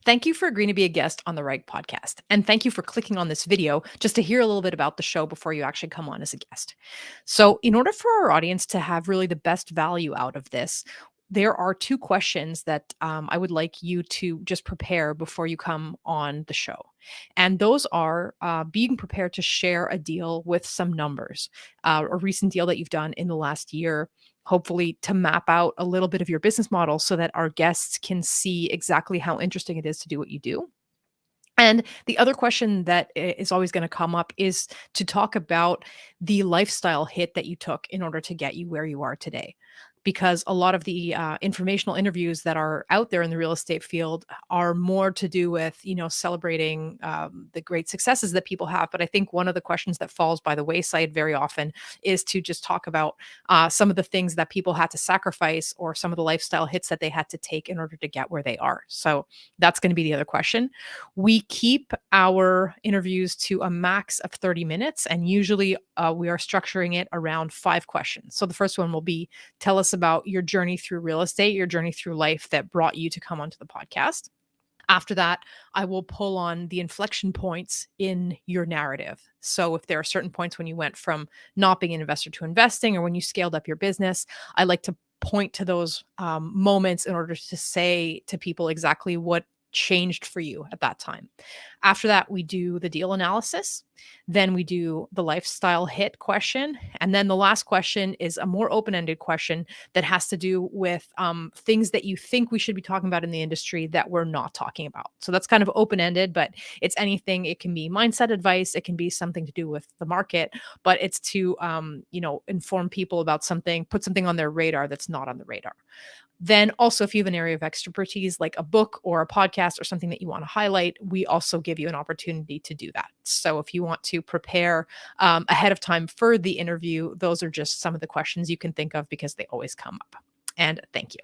Thank you for agreeing to be a guest on the Right podcast. And thank you for clicking on this video just to hear a little bit about the show before you actually come on as a guest. So, in order for our audience to have really the best value out of this, there are two questions that I would like you to just prepare before you come on the show. And those are being prepared to share a deal with some numbers, a recent deal that you've done in the last year, hopefully to map out a little bit of your business model so that our guests can see exactly how interesting it is to do what you do. And the other question that is always going to come up is to talk about the lifestyle hit that you took in order to get you where you are today. Because a lot of the informational interviews that are out there in the real estate field are more to do with, celebrating the great successes that people have. But I think one of the questions that falls by the wayside very often is to just talk about some of the things that people had to sacrifice or some of the lifestyle hits that they had to take in order to get where they are. So that's going to be the other question. We keep our interviews to a max of 30 minutes, and usually we are structuring it around 5 questions. So the first one will be, tell us about your journey through real estate, your journey through life that brought you to come onto the podcast. After that, I will pull on the inflection points in your narrative. So, if there are certain points when you went from not being an investor to investing, or when you scaled up your business, I like to point to those moments in order to say to people exactly what changed for you at that time. After that, we do the deal analysis. Then we do the lifestyle hit question. And then the last question is a more open ended question that has to do with things that you think we should be talking about in the industry that we're not talking about. So that's kind of open ended, but it's anything. It can be mindset advice, it can be something to do with the market, but it's to inform people about something, put something on their radar that's not on the radar. Then also, if you have an area of expertise like a book or a podcast or something that you want to highlight, we also give you an opportunity to do that. So if you want to prepare ahead of time for the interview, those are just some of the questions you can think of because they always come up. And thank you.